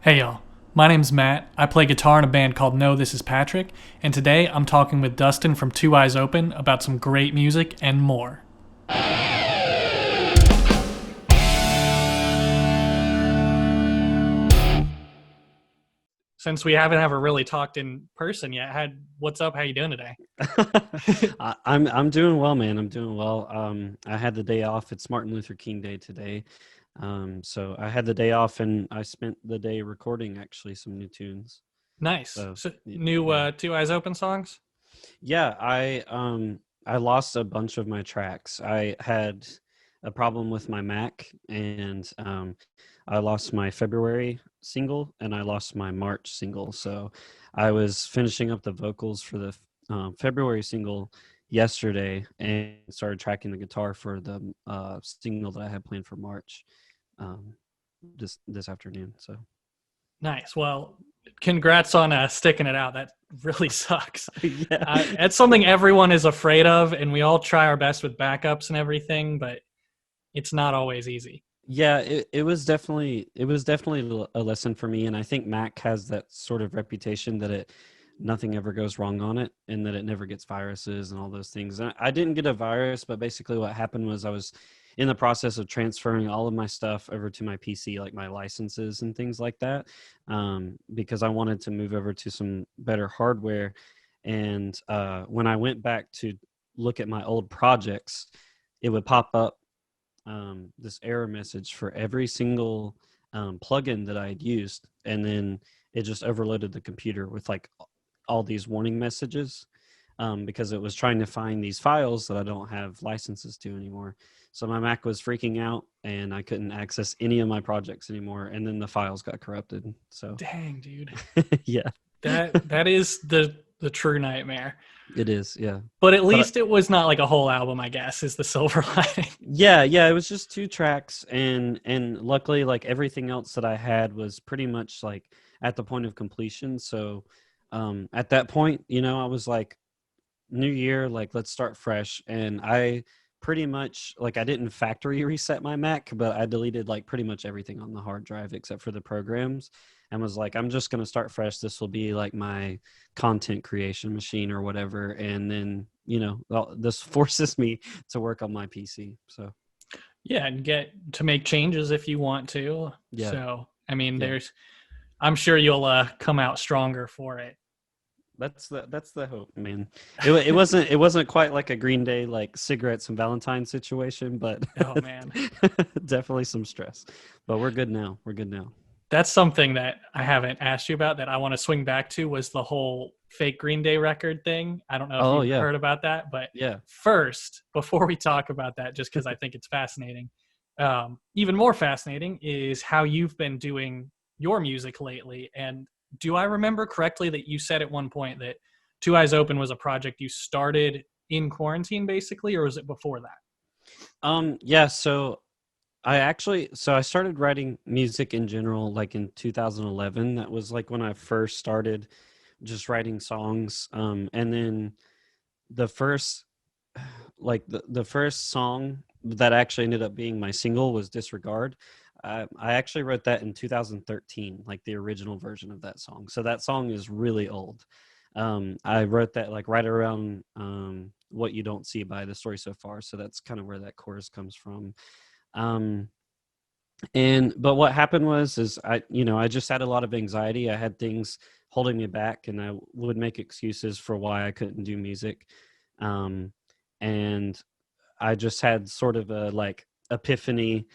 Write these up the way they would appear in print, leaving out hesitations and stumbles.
Hey y'all, my name's Matt. I play guitar in a band called No This Is Patrick, and today I'm talking with Dustin from Two Eyes Open about some great music and more. Since we haven't ever really talked in person yet, what's up? How you doing today? I'm doing well, man. I'm doing well. I had the day off. It's Martin Luther King Day today. So I had the day off and I spent the day recording actually some new tunes. Nice. So So new yeah. Two Eyes Open songs? Yeah, I lost a bunch of my tracks. I had a problem with my Mac and I lost my February single and I lost my March single. So I was finishing up the vocals for the February single yesterday and started tracking the guitar for the single that I had planned for March um, this afternoon. So Nice. Well, congrats on sticking it out. That really sucks. yeah. It's something everyone is afraid of, and we all try our best with backups and everything, but it's not always easy. Yeah, it was definitely a lesson for me, and I think Mac has that sort of reputation that it nothing ever goes wrong on it, and that it never gets viruses and all those things. And I didn't get a virus, but basically what happened was I was in the process of transferring all of my stuff over to my PC, like my licenses and things like that, because I wanted to move over to some better hardware. And when I went back to look at my old projects, it would pop up this error message for every single plugin that I had used, and then it just overloaded the computer with like all these warning messages because it was trying to find these files that I don't have licenses to anymore. So my Mac was freaking out, and I couldn't access any of my projects anymore. And then the files got corrupted. So Dang, dude. yeah, That is the true nightmare. it is. Yeah, But at but least it was not like a whole album, I guess, is the silver lining. yeah, it was just two tracks, and luckily like everything else that I had was pretty much like at the point of completion. So at that point, I was like, new year, like let's start fresh. And I pretty much like I didn't factory reset my Mac, but I deleted like pretty much everything on the hard drive except for the programs, and was like, I'm just going to start fresh. This will be like my content creation machine or whatever. And then this forces me to work on my PC. So Yeah, and get to make changes if you want to. yeah, So, I mean, yeah. I'm sure you'll come out stronger for it. That's the hope, man. It wasn't quite like a Green Day like cigarettes and Valentine situation, but Oh, man. definitely some stress. But we're good now. We're good now. That's something that I haven't asked you about that I want to swing back to was the whole fake Green Day record thing. I don't know if Oh you've yeah, heard about that, but yeah. first, before we talk about that, just because I think it's fascinating, even more fascinating is how you've been doing your music lately. And do I remember correctly that you said at one point that Two Eyes Open was a project you started in quarantine, basically, or was it before that? Yeah. So I started writing music in general like in 2011. That was like when I first started just writing songs. And then the first the first song that actually ended up being my single was Disregard. I actually wrote that in 2013, like the original version of that song. So that song is really old. I wrote that like right around What You Don't See by The Story So Far. So that's kind of where that chorus comes from. Um, but what happened was is I just had a lot of anxiety. I had things holding me back, and I would make excuses for why I couldn't do music. Um, and I just had sort of a like epiphany,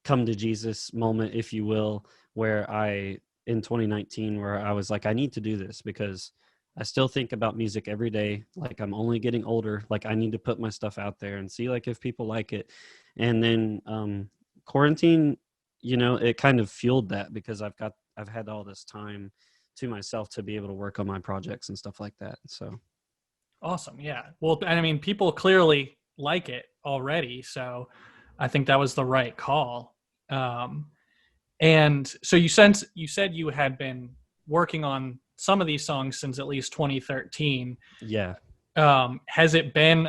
come to Jesus moment, if you will, where I in 2019, where I was like, I need to do this because I still think about music every day. Like I'm only getting older. Like I need to put my stuff out there and see like if people like it. And then quarantine, it kind of fueled that because I've had all this time to myself to be able to work on my projects and stuff like that. So Awesome. Yeah. Well, I mean, people clearly like it already. So I think that was the right call. Um, and so you said you had been working on some of these songs since at least 2013. yeah. Has it been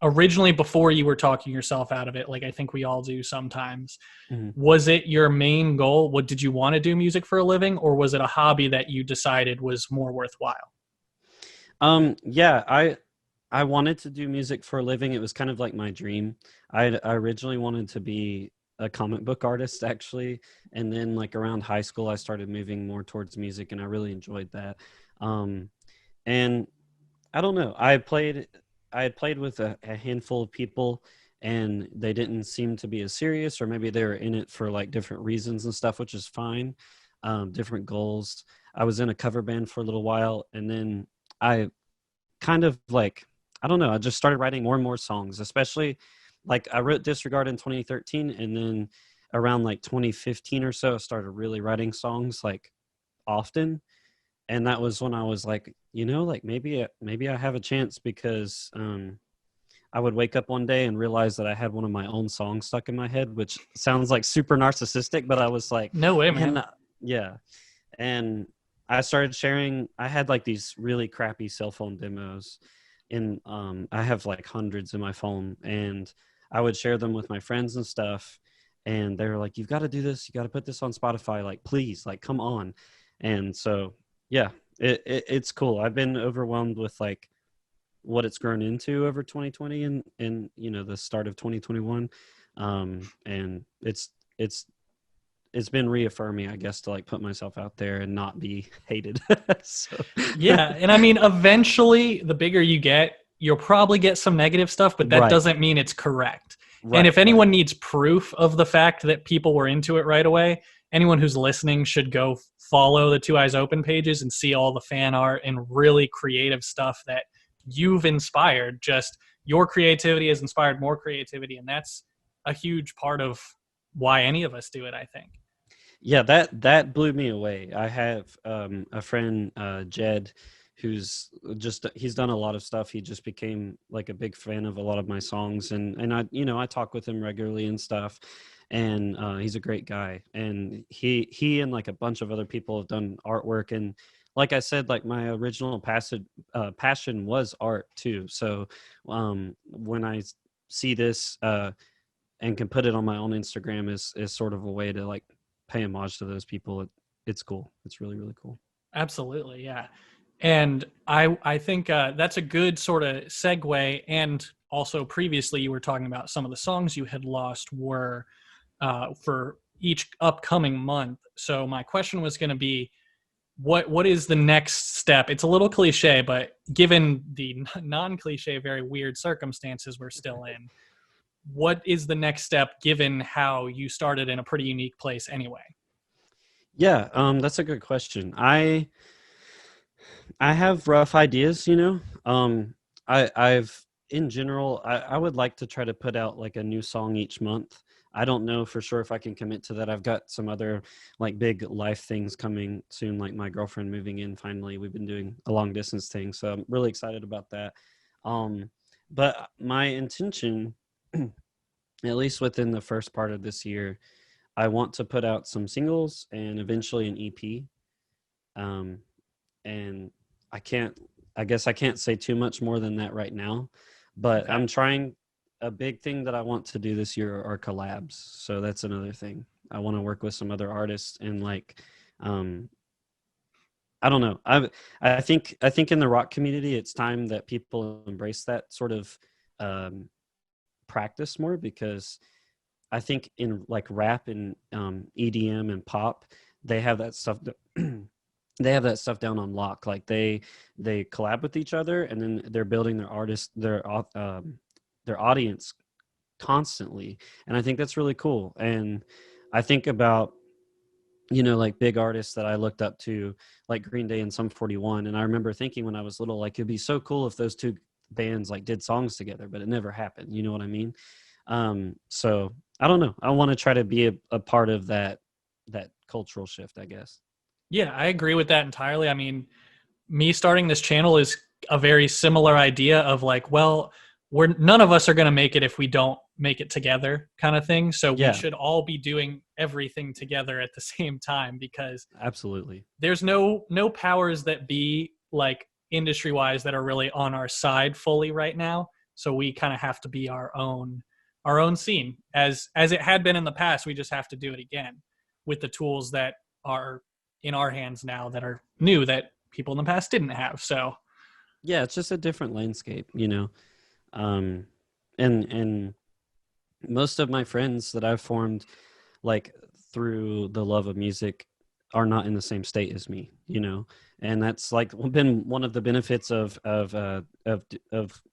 originally, before you were talking yourself out of it, like I think we all do sometimes, Mhm. was it your main goal? What did you want to do music for a living, or was it a hobby that you decided was more worthwhile? Yeah, I wanted to do music for a living. It was kind of like my dream. I originally wanted to be a comic book artist, actually, and then like around high school, I started moving more towards music, and I really enjoyed that. Um, and I don't know. I had played with a handful of people, and they didn't seem to be as serious, or maybe they were in it for like different reasons and stuff, which is fine. Different goals. I was in a cover band for a little while, and then I kind of like, I don't know, I just started writing more and more songs, especially like I wrote Disregard in 2013, and then around like 2015 or so I started really writing songs like often. And that was when I was like, like maybe I have a chance, because I would wake up one day and realize that I had one of my own songs stuck in my head, which sounds like super narcissistic, but I was like, No way, man, man. yeah. And I started sharing. I had like these really crappy cell phone demos, and I have like hundreds in my phone, and I would share them with my friends and stuff. And they were like, "You've got to do this. You got to put this on Spotify. Like, please, like, come on." And so, yeah, it's cool. I've been overwhelmed with like what it's grown into over 2020 and the start of 2021, and it's it's been reaffirming, I guess, to like put myself out there and not be hated. So Yeah, and I mean, eventually, the bigger you get, you'll probably get some negative stuff, but that right, doesn't mean it's correct. And right, if right. anyone needs proof of the fact that people were into it right away, anyone who's listening should go follow the Two Eyes Open pages and see all the fan art and really creative stuff that you've inspired. Just your creativity has inspired more creativity, and that's a huge part of why any of us do it, I think. Yeah, that blew me away. I have a friend, Jed, who's just he's done a lot of stuff. He just became like a big fan of a lot of my songs, and I talk with him regularly and stuff. And he's a great guy, and he and like a bunch of other people have done artwork. And like I said, like my original passion was art too. So when I see this and can put it on my own Instagram is sort of a way to like pay homage to those people. It's cool. It's really, really cool. Absolutely, yeah. And I think that's a good sort of segue. And also, previously, you were talking about some of the songs you had lost were for each upcoming month. So my question was going to be, what is the next step? It's a little cliche, but given the non-cliche, very weird circumstances we're still in, what is the next step given how you started in a pretty unique place anyway? Yeah, that's a good question. I have rough ideas, you know. I've in general, I would like to try to put out like a new song each month. I don't know for sure if I can commit to that. I've got some other like big life things coming soon, like my girlfriend moving in finally. We've been doing a long distance thing, so I'm really excited about that. Um, but my intention, at least within the first part of this year, I want to put out some singles and eventually an EP. Um, and I can't, I guess I can't say too much more than that right now, but Okay. I'm trying. A big thing that I want to do this year are collabs. So that's another thing. I want to work with some other artists and like, um, I don't know. I think in the rock community, it's time that people embrace that sort of um, practice more, because I think in like rap and EDM and pop, they have that stuff. They have that stuff down on lock. Like they collab with each other, and then they're building their audience constantly. And I think that's really cool. And I think about like big artists that I looked up to, like Green Day and Sum 41. And I remember thinking when I was little, like it'd be so cool if those two bands like did songs together, but it never happened. You know what I mean? So I don't know. I want to try to be a part of that cultural shift, I guess. Yeah, I agree with that entirely. I mean, me starting this channel is a very similar idea of like, well, we're none of us are going to make it if we don't make it together kind of thing. So we Yeah, should all be doing everything together at the same time because absolutely. there's no powers that be like industry wise that are really on our side fully right now. So we kind of have to be our own scene as it had been in the past. We just have to do it again with the tools that are in our hands now that are new that people in the past didn't have. So Yeah, it's just a different landscape, you know. Um, and most of my friends that I've formed like through the love of music are not in the same state as me, you know. And that's like been one of the benefits of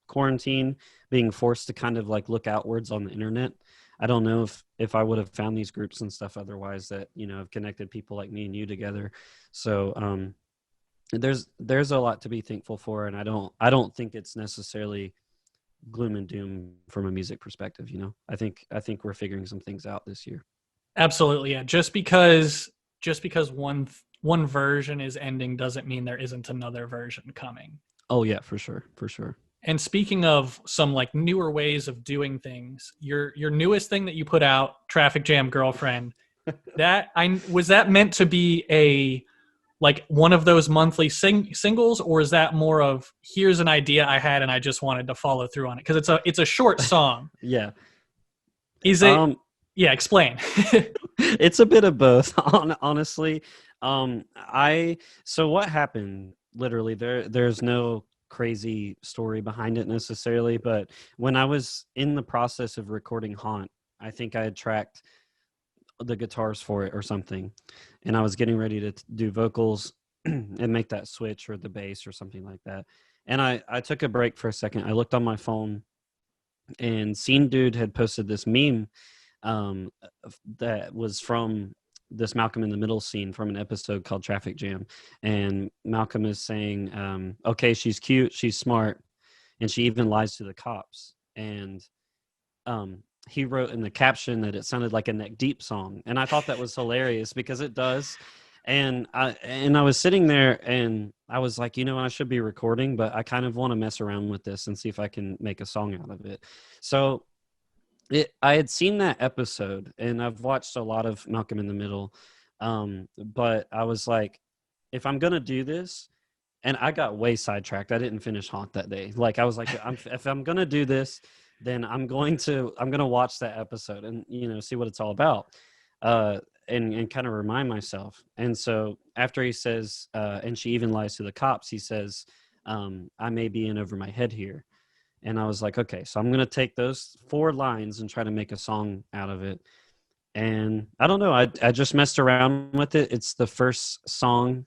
quarantine, being forced to kind of like look outwards on the internet. I don't know if I would have found these groups and stuff otherwise that, you know, have connected people like me and you together. So there's a lot to be thankful for, and I don't think it's necessarily gloom and doom from a music perspective. You know, I think we're figuring some things out this year. absolutely, yeah. Just because one version is ending doesn't mean there isn't another version coming. Oh yeah, for sure, for sure. And speaking of some like newer ways of doing things, your newest thing that you put out, Traffic Jam Girlfriend, that meant to be a like one of those monthly singles, or is that more of here's an idea I had and I just wanted to follow through on it because it's a short song. Yeah. Is it? Um, Yeah, explain. it's a bit of both, honestly. I so what happened? Literally, there's no crazy story behind it necessarily, but when I was in the process of recording Haunt, I think I had tracked the guitars for it or something, and I was getting ready to do vocals and make that switch or the bass or something like that. And I took a break for a second. I looked on my phone, and Scene Dude had posted this meme um, that was from this Malcolm in the Middle scene from an episode called Traffic Jam. And Malcolm is saying, okay, she's cute, she's smart, and she even lies to the cops. And he wrote in the caption that it sounded like a Neck Deep song. And I thought that was hilarious because it does. And I was sitting there and I was like, you know, I should be recording, but I kind of want to mess around with this and see if I can make a song out of it. So I had seen that episode and I've watched a lot of Malcolm in the Middle. But I was like, if I'm going to do this, and I got way sidetracked. I didn't finish Haunt that day. Like I was like, if I'm going to do this, then I'm going to watch that episode and, you know, see what it's all about. And kind of remind myself. And so after he says, and she even lies to the cops, he says, I may be in over my head here. And I was like, okay, so I'm going to take those 4 lines and try to make a song out of it. And I don't know, I just messed around with it. It's the first song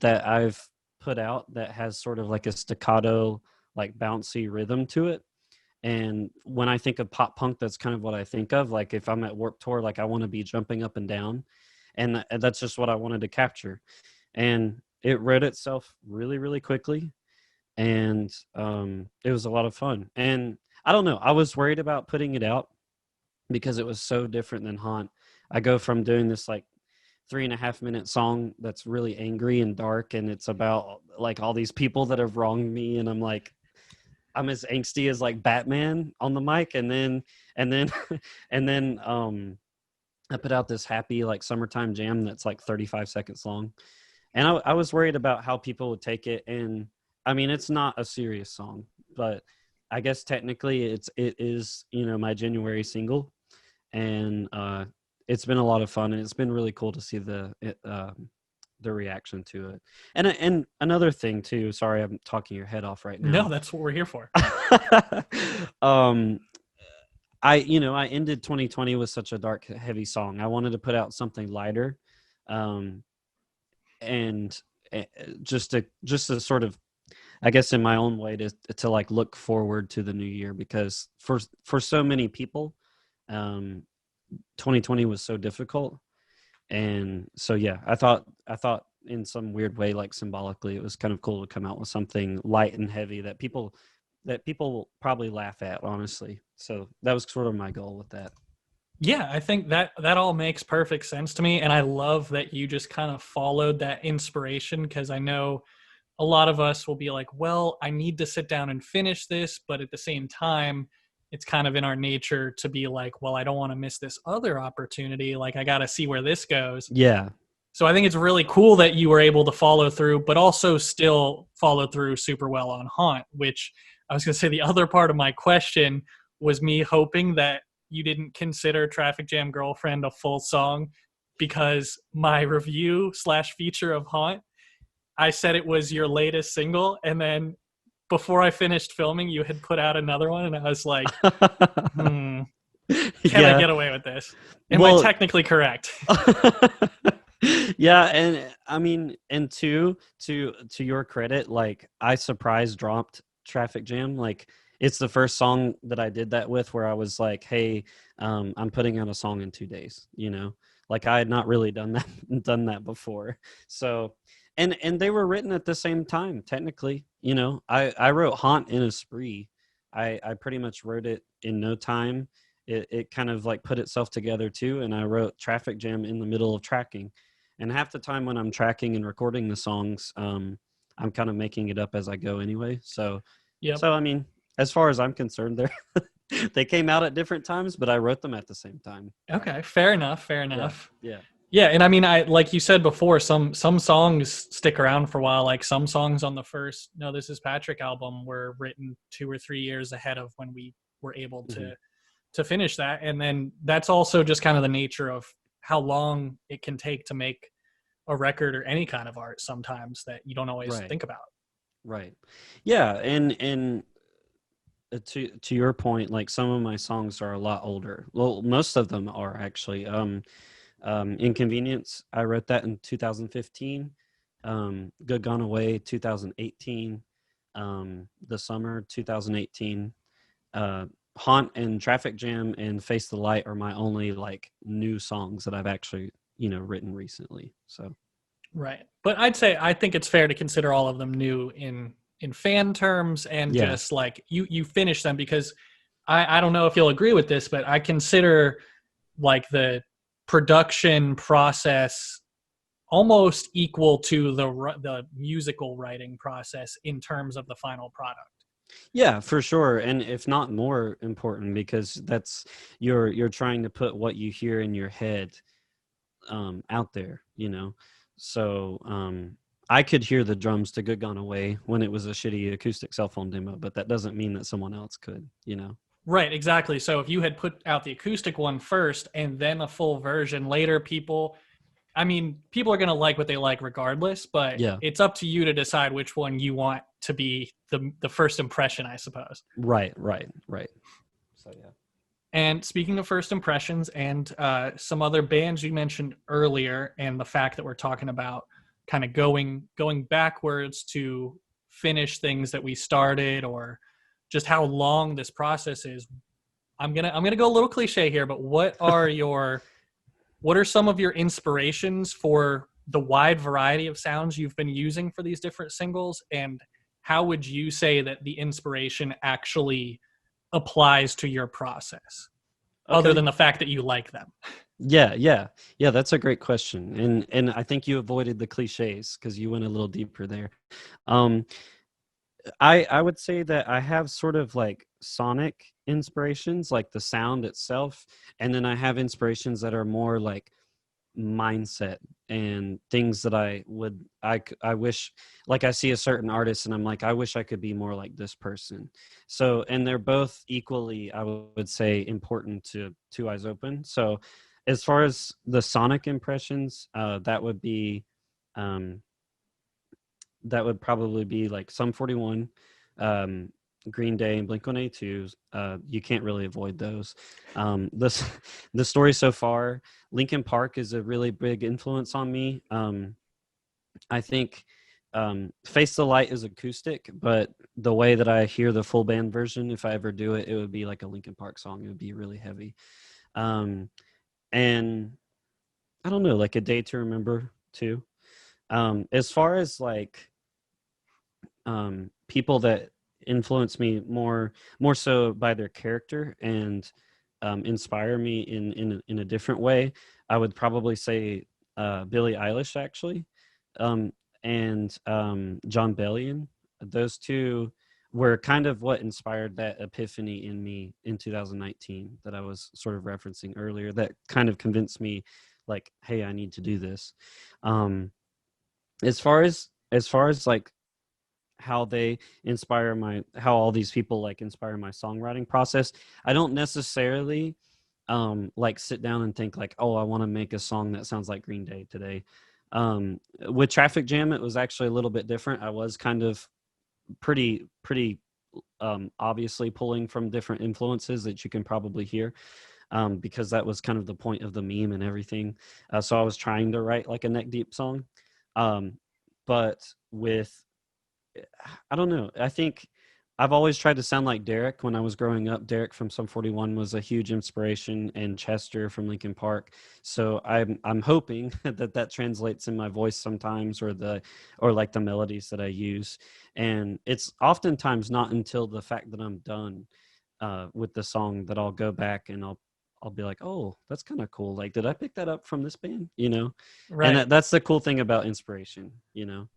that I've put out that has sort of like a staccato, like bouncy rhythm to it. And when I think of pop punk, that's kind of what I think of. Like if I'm at Warped Tour, like I want to be jumping up and down. And that's just what I wanted to capture. And it wrote itself really, really quickly. And it was a lot of fun. And I don't know, I was worried about putting it out because it was so different than Haunt. I go from doing this like 3.5-minute song that's really angry and dark, and it's about like all these people that have wronged me, and I'm like, I'm as angsty as like Batman on the mic, and then and then I put out this happy like summertime jam that's like 35 seconds long, and I was worried about how people would take it. And I mean, it's not a serious song, but I guess technically it is, you know, my January single, and it's been a lot of fun, and it's been really cool to see the reaction to it. And another thing too, sorry, I'm talking your head off right now. No, that's what we're here for. I ended 2020 with such a dark, heavy song. I wanted to put out something lighter, and just to sort of, I guess, in my own way to like look forward to the new year, because for so many people, 2020 was so difficult. And so, yeah, I thought in some weird way, like symbolically, it was kind of cool to come out with something light and heavy that people probably laugh at, honestly. So that was sort of my goal with that. Yeah, I think that all makes perfect sense to me. And I love that you just kind of followed that inspiration, because I know a lot of us will be like, well, I need to sit down and finish this. But at the same time, it's kind of in our nature to be like, well, I don't want to miss this other opportunity. Like, I got to see where this goes. Yeah. So I think it's really cool that you were able to follow through, but also still follow through super well on Haunt, which I was going to say the other part of my question was me hoping that you didn't consider Traffic Jam Girlfriend a full song because my review slash feature of Haunt, I said it was your latest single. And then before I finished filming, you had put out another one. And I was like, can I Yeah. get away with this? Am I Well, technically correct? yeah, and I mean, and to your credit, like I surprise dropped Traffic Jam. Like it's the first song that I did that with where I was like, hey, I'm putting out a song in 2 days, you know? Like I had not really done that done that before. So and they were written at the same time, technically. You know, I wrote Haunt in a spree. I pretty much wrote it in no time. It kind of like put itself together too, and I wrote Traffic Jam in the middle of tracking. And half the time when I'm tracking and recording the songs, I'm kind of making it up as I go anyway. So Yep. so I mean, as far as I'm concerned, they came out at different times, but I wrote them at the same time. Okay. Fair enough. Fair Yeah, enough. yeah. Yeah, and I mean, I like you said before, some songs stick around for a while. Like some songs on the first "No, This Is Patrick" album were written 2 or 3 years ahead of when we were able Hmm. to finish that. And then that's also just kind of the nature of how long it can take to make a record or any kind of art. Sometimes that you don't always Right, think about. right. Yeah, and to your point, like some of my songs are a lot older. Well, most of them are actually. Inconvenience, I wrote that in 2015. Good Gone Away, 2018. The Summer, 2018. Haunt and Traffic Jam and Face the Light are my only like new songs that I've actually, written recently. So Right. But I'd say I think it's fair to consider all of them new in fan terms and yeah, just like you finish them because I don't know if you'll agree with this, but I consider like the production process almost equal to the musical writing process in terms of the final product. yeah, for sure, and if not more important, because that's you're trying to put what you hear in your head out there, So I could hear the drums to Good Gone Away when it was a shitty acoustic cell phone demo, but that doesn't mean that someone else could. Right, exactly. So if you had put out the acoustic one first and then a full version later, I mean, people are going to like what they like regardless, but Yeah, it's up to you to decide which one you want to be the first impression, I suppose. right, right, right. So yeah. And speaking of first impressions and some other bands you mentioned earlier, and the fact that we're talking about kind of going backwards to finish things that we started, or just how long this process is. I'm gonna go a little cliche here, but what are some of your inspirations for the wide variety of sounds you've been using for these different singles, and how would you say that the inspiration actually applies to your process other Okay. than the fact that you like them? Yeah, yeah, yeah. That's a great question, and I think you avoided the cliches because you went a little deeper there. Um, I would say that I have sort of like sonic inspirations, like the sound itself, and then I have inspirations that are more like mindset and things that I wish, like I see a certain artist and I'm like I wish I could be more like this person. So and they're both equally, I would say, important to Two Eyes Open. So as far as the sonic impressions, um that would probably be like Sum 41, um, Green Day, and Blink 182. You can't really avoid those. This the story so far. Linkin Park is a really big influence on me. I think Face the Light is acoustic, but the way that I hear the full band version, if I ever do it, it would be like a Linkin Park song. It would be really heavy. Um, and I don't know, like A Day to Remember too. As far as like people that influence me more so by their character and inspire me in a different way, I would probably say Billie Eilish actually, um, and John Bellion. Those two were kind of what inspired that epiphany in me in 2019 that I was sort of referencing earlier. That kind of convinced me, like, hey, I need to do this. Um, as far as like how they how all these people like inspire my songwriting process. I don't necessarily like sit down and think like, oh, I want to make a song that sounds like Green Day today. With Traffic Jam, it was actually a little bit different. I was kind of pretty obviously pulling from different influences that you can probably hear, because that was kind of the point of the meme and everything. So I was trying to write like a neck deep song. But with, I don't know, I think I've always tried to sound like Derek when I was growing up. Derek from Sum 41 was a huge inspiration, and Chester from Linkin Park. So I'm hoping that translates in my voice sometimes, or like the melodies that I use. And it's oftentimes not until the fact that I'm done with the song that I'll go back and I'll be like, oh, that's kind of cool. Like, did I pick that up from this band? You know, and Right. that's the cool thing about inspiration. You know.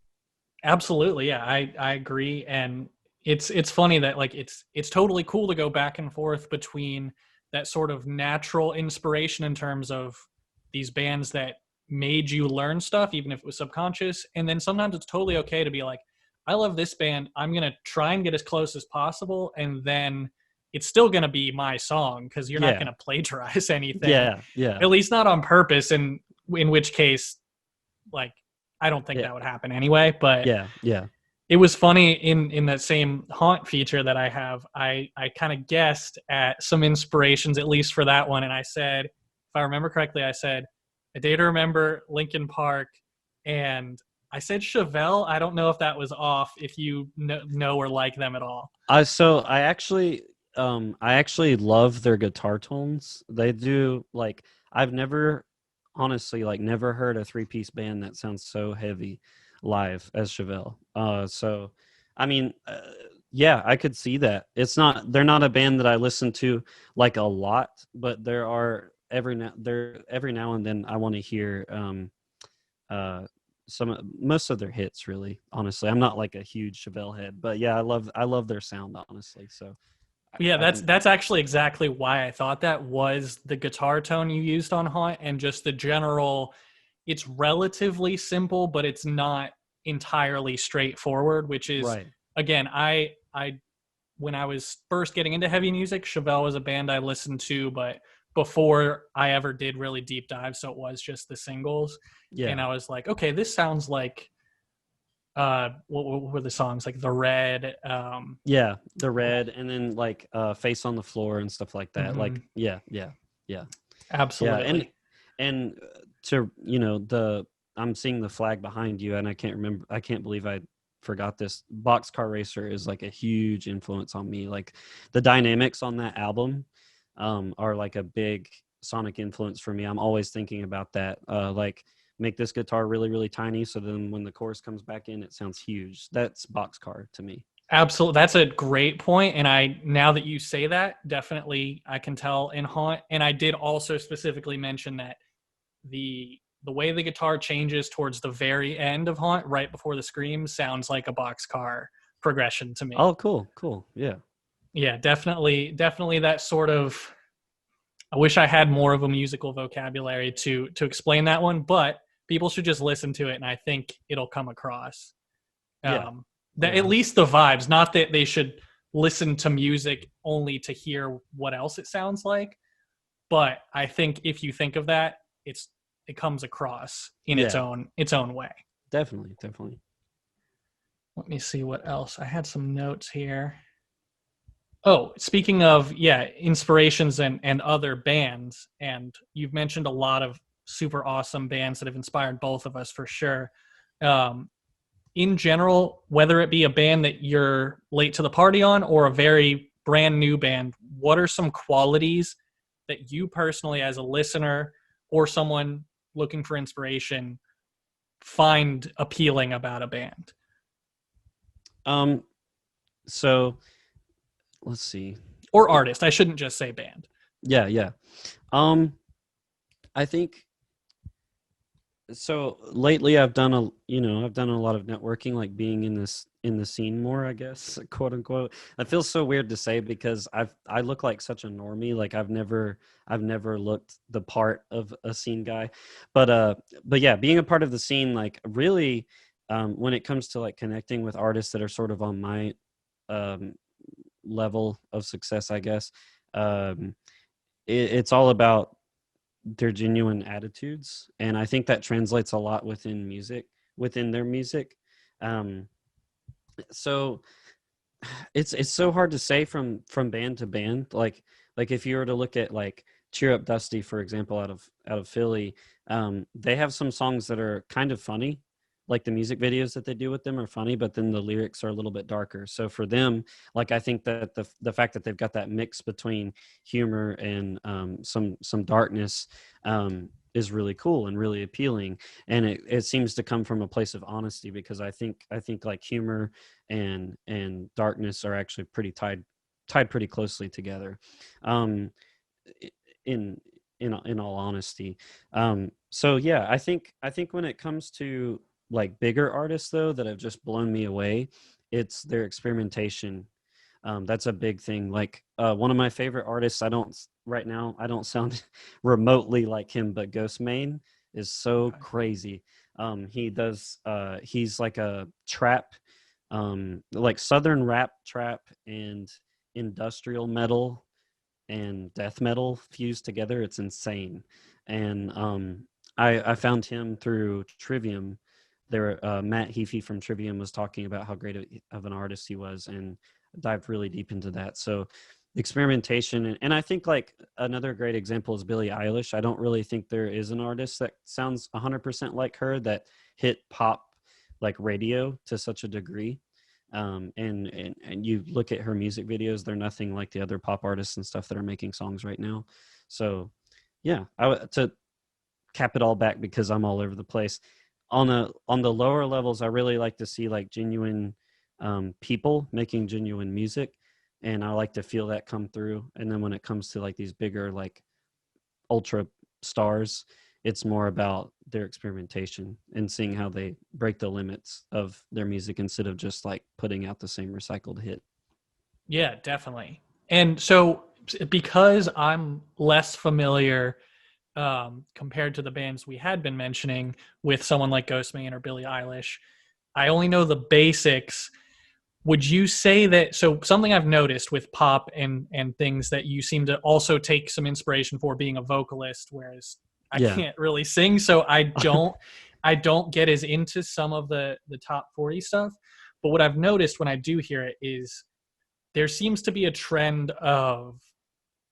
Absolutely. Yeah, I agree. And it's funny that like it's totally cool to go back and forth between that sort of natural inspiration in terms of these bands that made you learn stuff, even if it was subconscious. And then sometimes it's totally okay to be like, I love this band. I'm gonna try and get as close as possible, and then it's still gonna be my song because you're not Yeah. gonna plagiarize anything, Yeah. Yeah. at least not on purpose. And in which case, like, I don't think Yeah. that would happen anyway. But Yeah. Yeah. it was funny in that same haunt feature that I have. I kind of guessed at some inspirations, at least for that one, and I said, if I remember correctly, I said A Day to Remember, Linkin Park, and I said Chevelle. I don't know if that was off. If you know or like them at all. So I actually love their guitar tones. They do like, I've never honestly like never heard a three-piece band that sounds so heavy live as Chevelle. So I mean, yeah, I could see that. They're not a band that I listen to like a lot, but there are every now and then I want to hear uh most of their hits, really. Honestly, I'm not like a huge Chevelle head, but yeah, I love their sound, honestly. So Yeah, I can. that's actually exactly why I thought that was the guitar tone you used on Haunt, and just the general. It's relatively simple, but it's not entirely straightforward. Which is, Right. again, I when I was first getting into heavy music, Chevelle was a band I listened to, but before I ever did really deep dive, so it was just the singles, and Yeah. I was like, okay, this sounds like what were the songs like The Red, Yeah, the red, and then like face on the floor and stuff like that. Like, mhm, yeah, yeah, yeah, yeah. absolutely. And to, you know, the I'm seeing the flag behind you, and I can't believe I forgot this. Boxcar Racer is like a huge influence on me. Like, the dynamics on that album are like a big sonic influence for me. I'm always thinking about that. Like, make this guitar really really tiny, so then when the chorus comes back in, it sounds huge. That's Boxcar to me. Absolutely. That's a great point. And now that you say that, definitely I can tell in Haunt. And I did also specifically mention that the way the guitar changes towards the very end of Haunt, right before the scream, sounds like a boxcar progression to me. Oh, cool, cool. Yeah. Yeah, definitely that sort of. I wish I had more of a musical vocabulary to explain that one, but people should just listen to it, and I think it'll come across. Yeah. That at Yeah. least the vibes, not that they should listen to music only to hear what else it sounds like, but I think if you think of that, it comes across in Yeah. its own way. Definitely. Definitely. Let me see what else. I had some notes here. Oh, speaking of, yeah, inspirations and other bands, and you've mentioned a lot of super awesome bands that have inspired both of us for sure. Um, in general, whether it be a band that you're late to the party on or a very brand new band, what are some qualities that you personally, as a listener or someone looking for inspiration, find appealing about a band Um. So let's see. or artist? I shouldn't just say band. Yeah. Yeah. Um. I think so. Lately, I've done a lot of networking, like being in the scene more, I guess, quote unquote. It feels so weird to say because I look like such a normie. Like, I've never looked the part of a scene guy, but yeah, being a part of the scene, like, really. when it comes to like connecting with artists that are sort of on my um, level of success, I guess, um, it's all about their genuine attitudes, and I think that translates a lot within their music. Um, so it's so hard to say from band to band. Like if you were to look at like Cheer Up Dusty, for example, out of Philly, they have some songs that are kind of funny. Like the music videos that they do with them are funny, but then the lyrics are a little bit darker. So for them, like I think that the fact that they've got that mix between humor and some darkness is really cool and really appealing. And it seems to come from a place of honesty, because I think like humor and darkness are actually pretty tied pretty closely together. Um, in in all honesty. So yeah, I think when it comes to like bigger artists though that have just blown me away, it's their experimentation. That's a big thing. Like one of my favorite artists, right now I don't sound remotely like him, but Ghostmane is so Okay. crazy. He's like a trap, like southern rap trap and industrial metal and death metal fused together. It's insane. And I found him through Trivium. There, Matt Heafy from Trivium was talking about how great of an artist he was, and dived really deep into that. So experimentation, and I think like another great example is Billie Eilish. I don't really think there is an artist that sounds 100% like her that hit pop like radio to such a degree. And you look at her music videos, they're nothing like the other pop artists and stuff that are making songs right now. So yeah, to cap it all back, because I'm all over the place, on the lower levels I really like to see like genuine people making genuine music, and I like to feel that come through. And then when it comes to like these bigger like ultra stars, it's more about their experimentation and seeing how they break the limits of their music instead of just like putting out the same recycled hit. Yeah, definitely. And so, because I'm less familiar compared to the bands we had been mentioning with someone like Ghostman or Billie Eilish, I only know the basics. Would you say that, so something I've noticed with pop and things, that you seem to also take some inspiration for being a vocalist, whereas I Yeah. can't really sing, so I don't get as into some of the top 40 stuff. But what I've noticed when I do hear it is there seems to be a trend of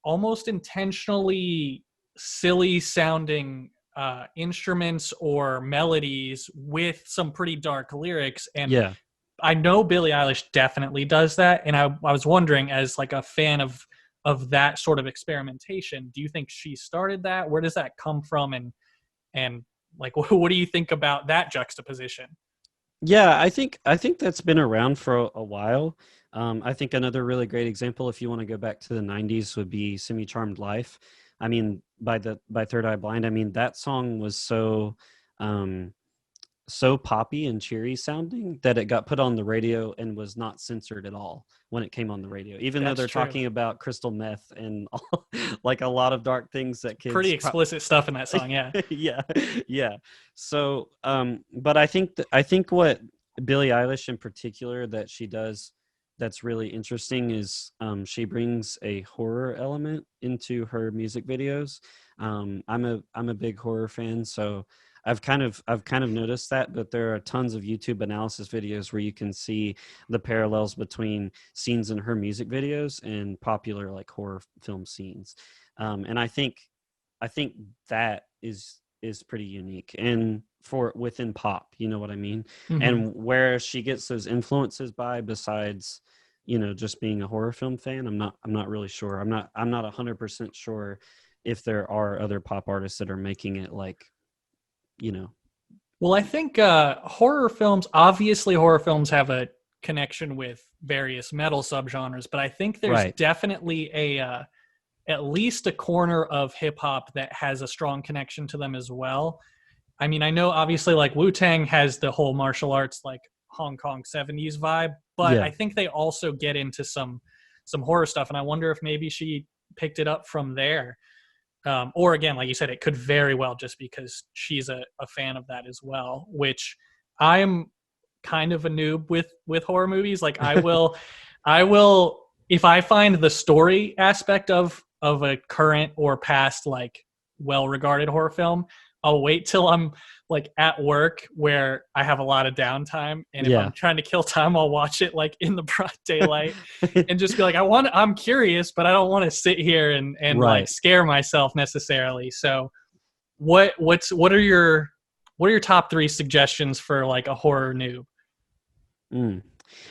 almost intentionally silly sounding instruments or melodies with some pretty dark lyrics. And Yeah. I know Billie Eilish definitely does that. And I was wondering, as like a fan of that sort of experimentation, do you think she started that? Where does that come from? And like, what do you think about that juxtaposition? Yeah, I think that's been around for a while. I think another really great example, if you want to go back to the '90s, would be "Semi Charmed Life." I mean, by Third Eye Blind, I mean that song was um, so poppy and cheery sounding that it got put on the radio and was not censored at all when it came on the radio, even though That's they're true. talking about crystal meth and all, like a lot of dark things that Pretty kids explicit stuff in that song. Yeah. yeah, yeah. So but I think what Billie Eilish in particular that she does that's really interesting is she brings a horror element into her music videos. I'm a big horror fan, so I've kind of noticed that. But there are tons of YouTube analysis videos where you can see the parallels between scenes in her music videos and popular like horror film scenes. And I think that is pretty unique, and for within pop, you know what I mean. Hmm. And where she gets those influences by, besides just being a horror film fan, I'm not really sure. I'm not 100% sure if there are other pop artists that are making it like you know Well, I think horror films have a connection with various metal subgenres, but I think there's right. definitely at least a corner of hip hop that has a strong connection to them as well. I mean, I know obviously like Wu Tang has the whole martial arts like Hong Kong 70s vibe, but Yeah. I think they also get into some horror stuff, and I wonder if maybe she picked it up from there. Or again, like you said, it could very well just because she's a fan of that as well, which I'm kind of a noob with horror movies. Like I will if I find the story aspect of a current or past like well-regarded horror film, I'll wait till I'm like at work where I have a lot of downtime, and if Yeah. I'm trying to kill time, I'll watch it like in the broad daylight and just be like, I'm curious, but I don't want to sit here and like Right. scare myself necessarily. So what are your top three suggestions for like a horror noob? Mm.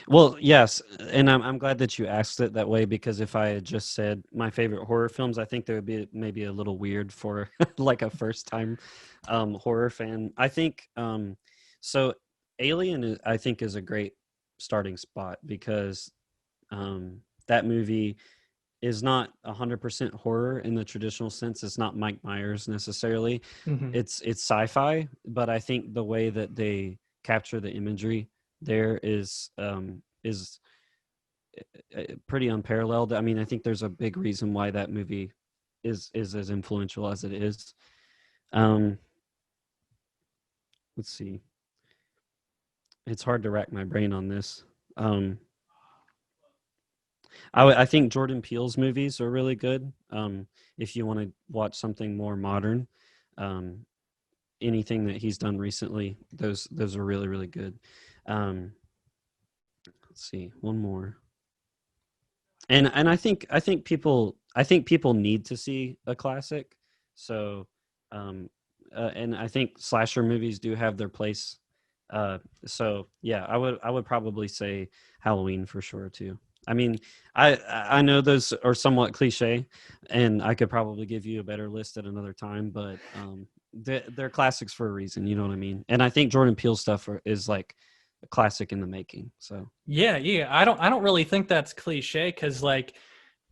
Well, yes, and I'm glad that you asked it that way, because if I had just said my favorite horror films, I think that would be maybe a little weird for like a first time horror fan. I think so. Alien, I think, is a great starting spot, because that movie is not 100% horror in the traditional sense. It's not Mike Myers necessarily. Mm-hmm. It's sci-fi, but I think the way that they capture the imagery there is pretty unparalleled. I mean, I think there's a big reason why that movie is as influential as it is. Um, let's see. It's hard to rack my brain on this. I think Jordan Peele's movies are really good. If you want to watch something more modern, um, anything that he's done recently, those are really, really good. Um, let's see, one more. And I think people need to see a classic. So, and I think slasher movies do have their place. So yeah, I would probably say Halloween for sure too. I mean, I know those are somewhat cliche, and I could probably give you a better list at another time, but they're classics for a reason. You know what I mean? And I think Jordan Peele stuff is like a classic in the making. So Yeah. I don't really think that's cliche because like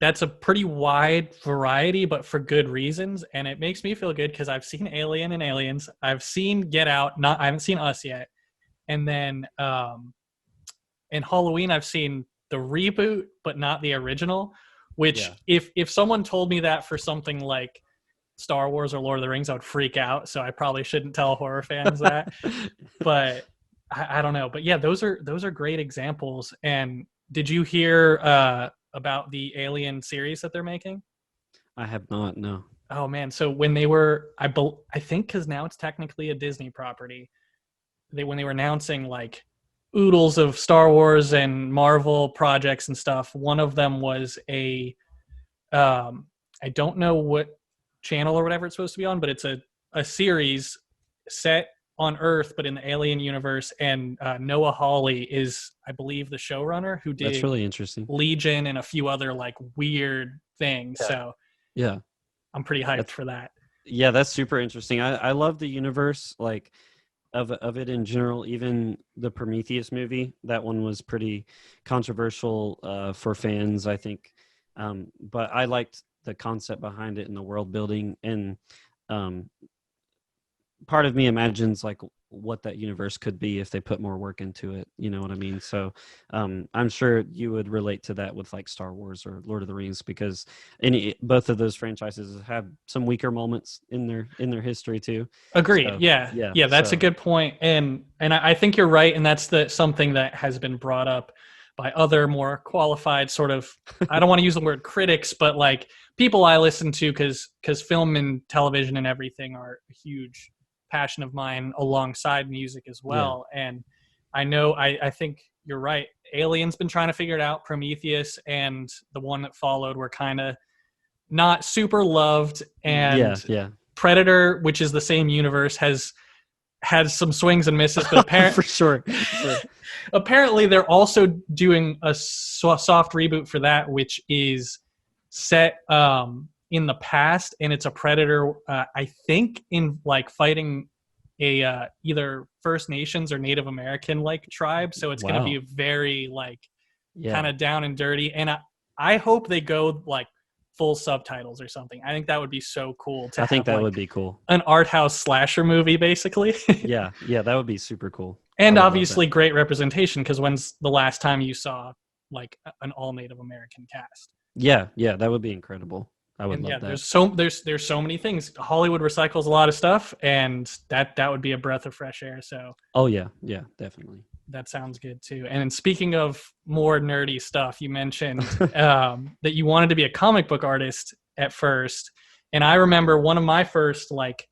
that's a pretty wide variety, but for good reasons. And it makes me feel good because I've seen Alien and Aliens. I've seen Get Out. Not I haven't seen Us yet. And then in Halloween I've seen the reboot, but not the original. Which yeah. if someone told me that for something like Star Wars or Lord of the Rings, I would freak out. So I probably shouldn't tell horror fans that. But I don't know. But yeah, those are great examples. And did you hear about the Alien series that they're making? I have not. No. Oh man, so when they were, I think because now it's technically a Disney property. When they were announcing like oodles of Star Wars and Marvel projects and stuff, one of them was I don't know what channel or whatever it's supposed to be on, but it's a series set on Earth, but in the alien universe. And Noah Hawley is, I believe, the showrunner who That's did really interesting. Legion and a few other like weird things. Yeah. So Yeah. I'm pretty hyped That's for that. yeah, that's super interesting. I love the universe, like of it in general. Even the Prometheus movie, that one was pretty controversial for fans, I think. But I liked the concept behind it and the world building, and um, part of me imagines like what that universe could be if they put more work into it. You know what I mean? So I'm sure you would relate to that with like Star Wars or Lord of the Rings, because both of those franchises have some weaker moments in their history too. Agreed. So Yeah. yeah, Yeah, that's a so good point. And I think you're right. And that's something that has been brought up by other more qualified sort of, I don't want to use the word critics, but like people I listen to because film and television and everything are a huge passion of mine alongside music as yeah, well. And I think you're right. Alien's been trying to figure it out. Prometheus and the one that followed were kind of not super loved. yeah, And yeah, Predator, which is the same universe, has had some swings and misses, but for sure, sure. apparently they're also doing a soft reboot for that, which is set in the past, and it's a Predator. I think in like fighting a either First Nations or Native American like tribe, so it's going to be Wow. very like kind Yeah, of down and dirty. And I hope they go like full subtitles or something. I think that would be so cool to I think have that like would be cool. an art house slasher movie, basically. Yeah, yeah, that would be super cool. I And would love that. obviously great representation because when's the last time you saw like an all Native American cast? Yeah, yeah, that would be incredible. I would And yeah, love that. there's so many things. Hollywood recycles a lot of stuff, and that would be a breath of fresh air. So Oh yeah, yeah, definitely. That sounds good too. And speaking of more nerdy stuff, you mentioned that you wanted to be a comic book artist at first. And I remember one of my first like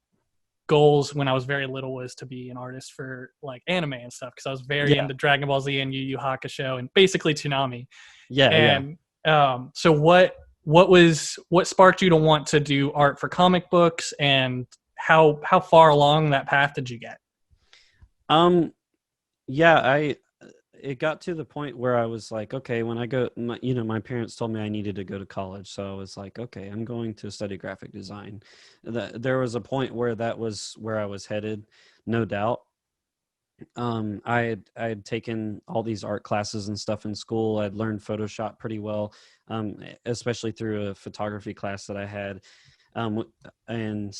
goals when I was very little was to be an artist for like anime and stuff, because I was very Yeah. into Dragon Ball Z and Yu Yu Hakusho and basically Toonami. Yeah. Yeah. And so what sparked you to want to do art for comic books, and how far along that path did you get? Yeah, it got to the point where I was like, okay, when I go, my parents told me I needed to go to college, so I was like, okay, I'm going to study graphic design. There was a point where that was where I was headed, no doubt. I had taken all these art classes and stuff in school. I'd learned Photoshop pretty well, especially through a photography class that I had, and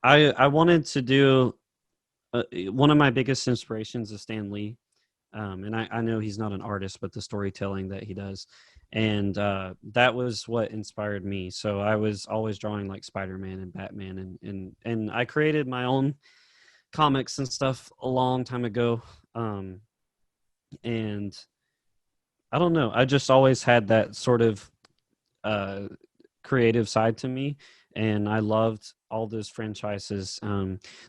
I wanted to do. One of my biggest inspirations is Stan Lee. And I know he's not an artist, but the storytelling that he does. And that was what inspired me. So I was always drawing like Spider-Man and Batman, and I created my own comics and stuff a long time ago. And I don't know, I just always had that sort of creative side to me, and I loved all those franchises.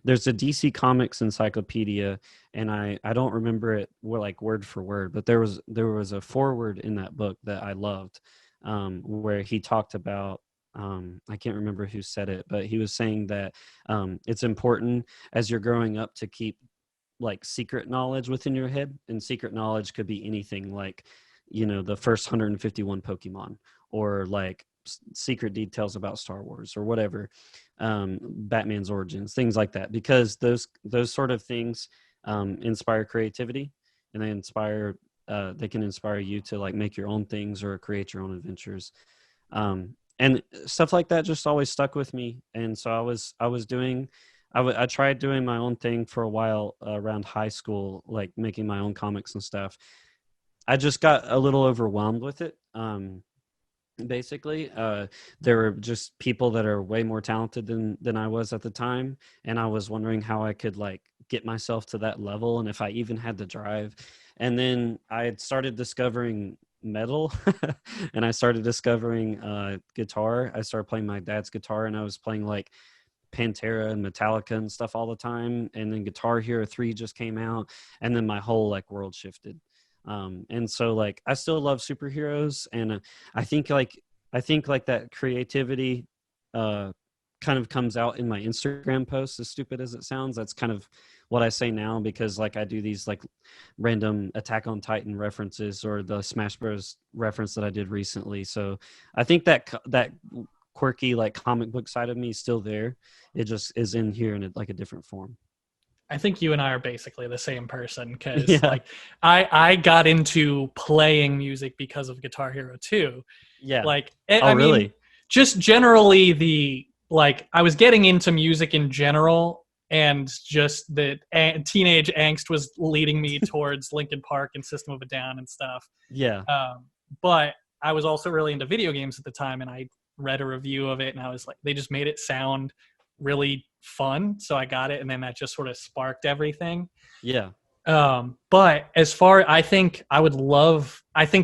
There's a DC Comics encyclopedia, and I don't remember it like word for word, but there was a foreword in that book that I loved, where he talked about, I can't remember who said it, but he was saying that it's important as you're growing up to keep like secret knowledge within your head, and secret knowledge could be anything, like the first 151 Pokemon, or like secret details about Star Wars or whatever, Batman's origins, things like that, because those sort of things inspire creativity, and they can inspire you to like make your own things or create your own adventures, and stuff like that just always stuck with me. And so I tried doing my own thing for a while around high school, like making my own comics and stuff. I just got a little overwhelmed with it. Basically, there were just people that are way more talented than I was at the time, and I was wondering how I could like get myself to that level, and if I even had the drive. And then I had started discovering metal, and I started discovering guitar. I started playing my dad's guitar, and I was playing like Pantera and Metallica and stuff all the time. And then Guitar Hero 3 just came out, and then my whole like world shifted. And so like I still love superheroes, and I think like that creativity kind of comes out in my Instagram posts, as stupid as it sounds. That's kind of what I say now, because like I do these like random Attack on Titan references, or the Smash Bros reference that I did recently. So I think that quirky like comic book side of me is still there. It just is in here in like a different form. I think you and I are basically the same person, because Yeah. like I got into playing music because of Guitar Hero 2. Yeah. Like Oh, I mean, really? just generally I was getting into music in general, and just the teenage angst was leading me towards Linkin Park and System of a Down and stuff. Yeah. But I was also really into video games at the time, and I read a review of it, and I was like, they just made it sound really fun, so I got it, and then that just sort of sparked everything. Yeah. But as far, I think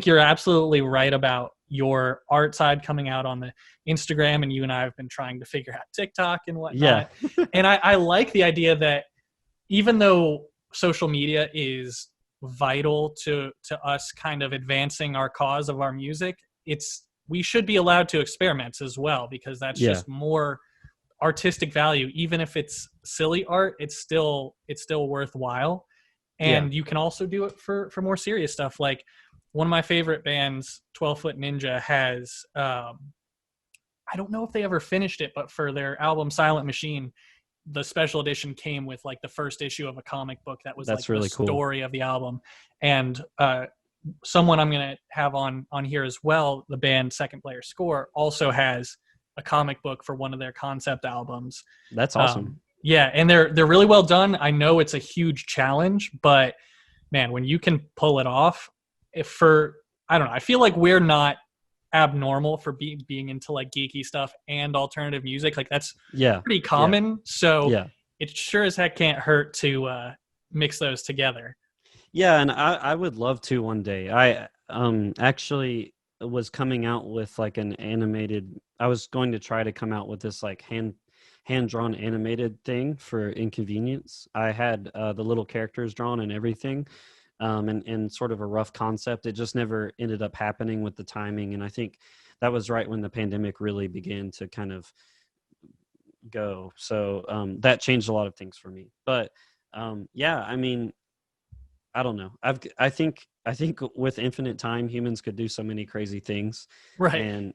you're absolutely right about your art side coming out on the Instagram, and you and I have been trying to figure out TikTok and whatnot. Yeah. And I like the idea that even though social media is vital to us kind of advancing our cause of our music, we should be allowed to experiment as well, because that's Yeah. just more artistic value. Even if it's silly art, it's still worthwhile. And you can also do it for more serious stuff. Like one of my favorite bands, 12 Foot Ninja, has I don't know if they ever finished it, but for their album Silent Machine, the special edition came with like the first issue of a comic book that was That's like really the cool. story of the album. And someone I'm going to have on here as well, the band Second Player Score, also has a comic book for one of their concept albums. That's awesome. Yeah, and they're really well done. I know it's a huge challenge, but man, when you can pull it off, I don't know, I feel like we're not abnormal for being into like geeky stuff and alternative music. Like that's pretty common. So Yeah. it sure as heck can't hurt to mix those together. Yeah, and I would love to one day. I actually was coming out with like an animated. I was going to try to come out with this like hand drawn animated thing for Inconvenience. I had the little characters drawn and everything, and sort of a rough concept. It just never ended up happening with the timing, and I think that was right when the pandemic really began to kind of go. So that changed a lot of things for me. But yeah, I mean, I don't know. I think with infinite time, humans could do so many crazy things, Right. and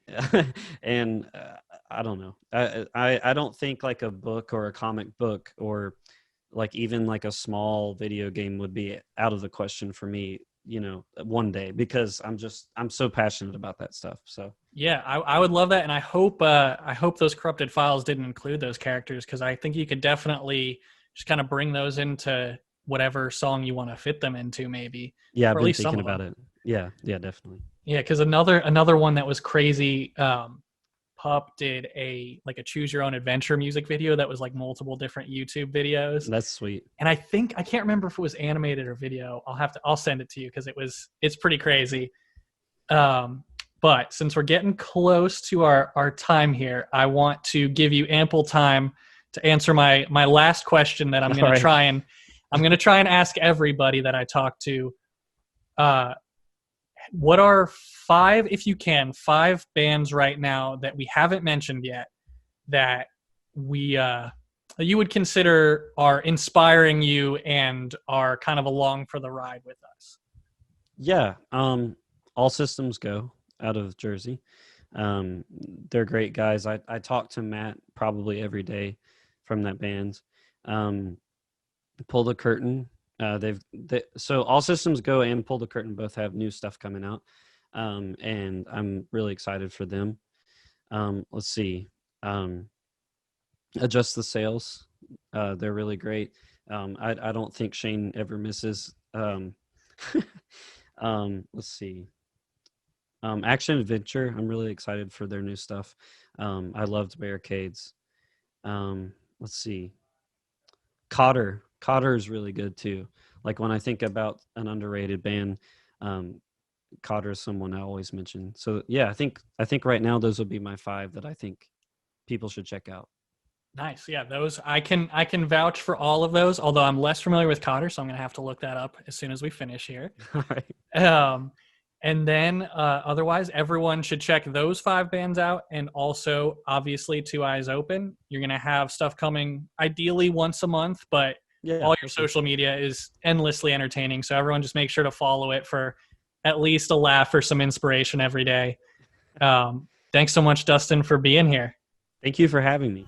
and I don't know. I don't think like a book or a comic book or like even like a small video game would be out of the question for me. One day, because I'm so passionate about that stuff. So Yeah, I would love that, and I hope those corrupted files didn't include those characters, because I think you could definitely just kind of bring those into whatever song you want to fit them into, maybe, yeah, I've or at been least some thinking of them. about it. Yeah, definitely. Yeah, because another one that was crazy. Pup did a choose your own adventure music video that was like multiple different YouTube videos, That's sweet. and I can't remember if it was animated or video. I'll send it to you because it's pretty crazy. Um, but since we're getting close to our time here, I want to give you ample time to answer my last question that All right. I'm gonna try and ask everybody that I talk to. Uh, what are five, if you can, five bands right now that we haven't mentioned yet that we you would consider are inspiring you and are kind of along for the ride with us? Yeah. All Systems Go out of Jersey. They're great guys. I talk to Matt probably every day from that band. Um, Pull the Curtain. So All Systems Go and Pull the Curtain both have new stuff coming out, and I'm really excited for them. Let's see. Um, Adjust the Sales. They're really great. I don't think Shane ever misses. Let's see. Action Adventure. I'm really excited for their new stuff. I loved Barricades. Let's see. Cotter. Cotter is really good too. Like when I think about an underrated band, um, Cotter is someone I always mention. So yeah, I think right now those would be my five that I think people should check out. Nice. Yeah, those I can vouch for all of those, although I'm less familiar with Cotter, so I'm gonna have to look that up as soon as we finish here. All right. Um, and then otherwise, everyone should check those five bands out, and also obviously Two Eyes Open. You're gonna have stuff coming ideally once a month, but Yeah, all your for sure. social media is endlessly entertaining. So everyone just make sure to follow it for at least a laugh or some inspiration every day. Thanks so much, Dustin, for being here. Thank you for having me.